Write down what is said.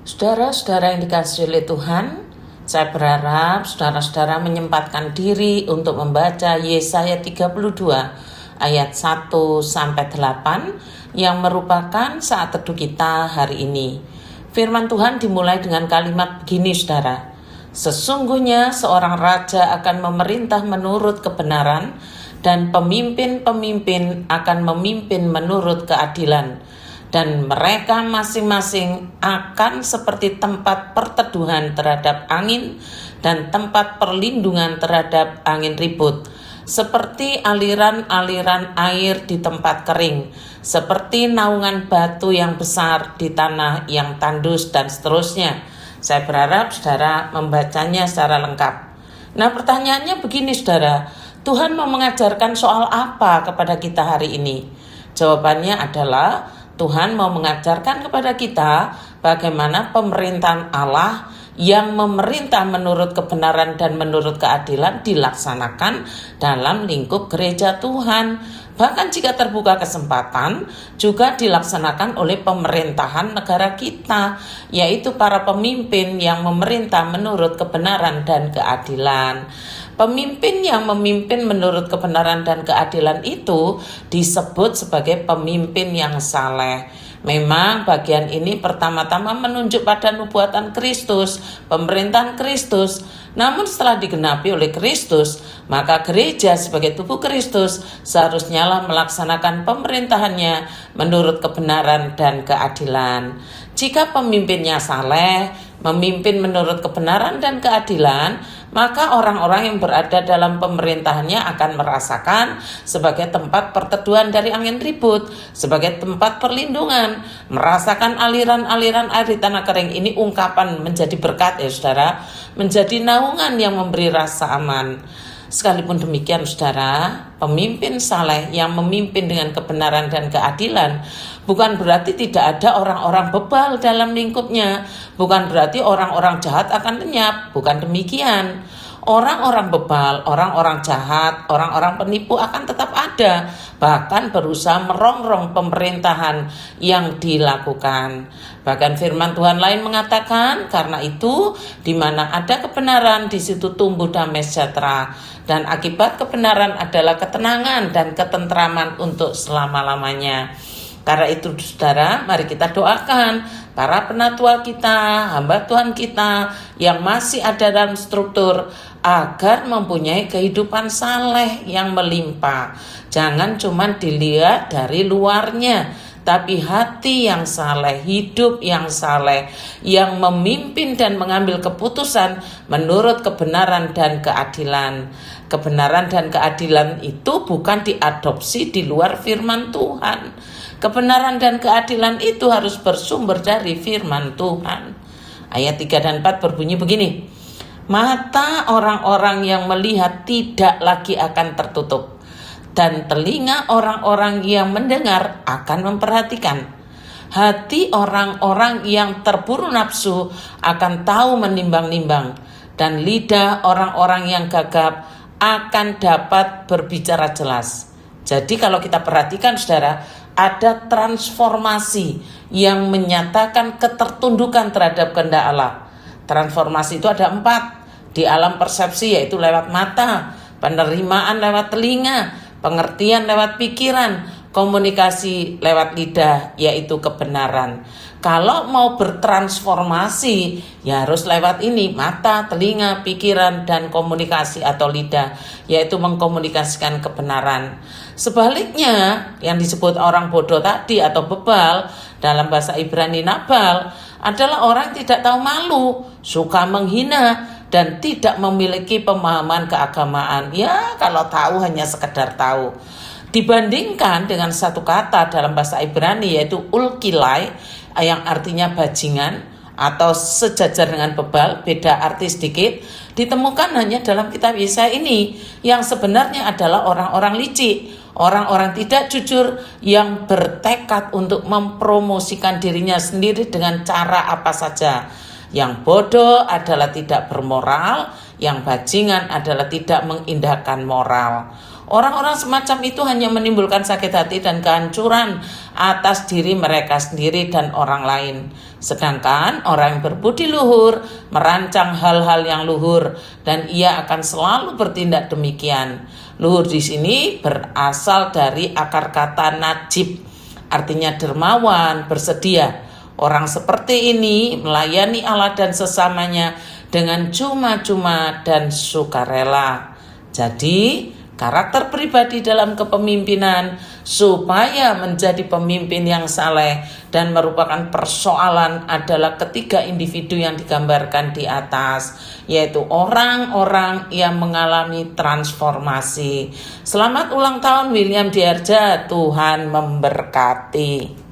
Saudara-saudara yang dikasihi oleh Tuhan, saya berharap saudara-saudara menyempatkan diri untuk membaca Yesaya 32 ayat 1-8 yang merupakan saat teduh kita hari ini. Firman Tuhan dimulai dengan kalimat begini, saudara. Sesungguhnya seorang raja akan memerintah menurut kebenaran dan pemimpin-pemimpin akan memimpin menurut keadilan. Dan mereka masing-masing akan seperti tempat perteduhan terhadap angin dan tempat perlindungan terhadap angin ribut, seperti aliran-aliran air di tempat kering, seperti naungan batu yang besar di tanah yang tandus, dan seterusnya. Saya berharap saudara membacanya secara lengkap. Nah, pertanyaannya begini, saudara, Tuhan mau mengajarkan soal apa kepada kita hari ini? Jawabannya adalah Tuhan mau mengajarkan kepada kita bagaimana pemerintahan Allah yang memerintah menurut kebenaran dan menurut keadilan dilaksanakan dalam lingkup gereja Tuhan. Bahkan jika terbuka kesempatan, juga dilaksanakan oleh pemerintahan negara kita, yaitu para pemimpin yang memerintah menurut kebenaran dan keadilan. Pemimpin yang memimpin menurut kebenaran dan keadilan itu disebut sebagai pemimpin yang saleh. Memang bagian ini pertama-tama menunjuk pada nubuatan Kristus, pemerintahan Kristus. Namun setelah digenapi oleh Kristus, maka gereja sebagai tubuh Kristus seharusnya melaksanakan pemerintahannya menurut kebenaran dan keadilan. Jika pemimpinnya saleh, memimpin menurut kebenaran dan keadilan, maka orang-orang yang berada dalam pemerintahannya akan merasakan sebagai tempat perteduhan dari angin ribut, sebagai tempat perlindungan, merasakan aliran-aliran air di tanah kering. Ini ungkapan menjadi berkat ya saudara, menjadi naungan yang memberi rasa aman. Sekalipun demikian saudara, pemimpin saleh yang memimpin dengan kebenaran dan keadilan bukan berarti tidak ada orang-orang bebal dalam lingkupnya, bukan berarti orang-orang jahat akan lenyap, bukan demikian. Orang-orang bebal, orang-orang jahat, orang-orang penipu akan tetap ada, bahkan berusaha merongrong pemerintahan yang dilakukan. Bahkan firman Tuhan lain mengatakan, karena itu di mana ada kebenaran, di situ tumbuh damai sejahtera, dan akibat kebenaran adalah ketenangan dan ketentraman untuk selama-lamanya. Karena itu saudara, mari kita doakan para penatua kita, hamba Tuhan kita yang masih ada dalam struktur agar mempunyai kehidupan saleh yang melimpah. Jangan cuma dilihat dari luarnya, tapi hati yang saleh, hidup yang saleh, yang memimpin dan mengambil keputusan menurut kebenaran dan keadilan. Kebenaran dan keadilan itu bukan diadopsi di luar firman Tuhan. Kebenaran dan keadilan itu harus bersumber dari firman Tuhan. Ayat 3 dan 4 berbunyi begini. Mata orang-orang yang melihat tidak lagi akan tertutup, dan telinga orang-orang yang mendengar akan memperhatikan. Hati orang-orang yang terburu nafsu akan tahu menimbang-nimbang, dan lidah orang-orang yang gagap akan dapat berbicara jelas. Jadi kalau kita perhatikan saudara, ada transformasi yang menyatakan ketertundukan terhadap kehendak Allah. Transformasi itu ada 4 di alam persepsi, yaitu lewat mata, penerimaan lewat telinga, pengertian lewat pikiran, komunikasi lewat lidah, yaitu kebenaran. Kalau mau bertransformasi, ya harus lewat ini, mata, telinga, pikiran, dan komunikasi atau lidah, yaitu mengkomunikasikan kebenaran. Sebaliknya, yang disebut orang bodoh tadi atau bebal, dalam bahasa Ibrani Nabal, adalah orang yang tidak tahu malu, suka menghina, dan tidak memiliki pemahaman keagamaan. Ya, kalau tahu hanya sekedar tahu. Dibandingkan dengan satu kata dalam bahasa Ibrani, yaitu ulkilai, yang artinya bajingan atau sejajar dengan bebal, beda arti sedikit, ditemukan hanya dalam kitab Yesaya ini, yang sebenarnya adalah orang-orang licik, orang-orang tidak jujur yang bertekad untuk mempromosikan dirinya sendiri dengan cara apa saja. Yang bodoh adalah tidak bermoral, yang bajingan adalah tidak mengindahkan moral. Orang-orang semacam itu hanya menimbulkan sakit hati dan kehancuran atas diri mereka sendiri dan orang lain. Sedangkan orang yang berbudi luhur merancang hal-hal yang luhur dan ia akan selalu bertindak demikian. Luhur di sini berasal dari akar kata najib, artinya dermawan, bersedia. Orang seperti ini melayani Allah dan sesamanya dengan cuma-cuma dan sukarela. Jadi, karakter pribadi dalam kepemimpinan supaya menjadi pemimpin yang saleh dan merupakan persoalan adalah ketiga individu yang digambarkan di atas, yaitu orang-orang yang mengalami transformasi. Selamat ulang tahun William Diarja, Tuhan memberkati.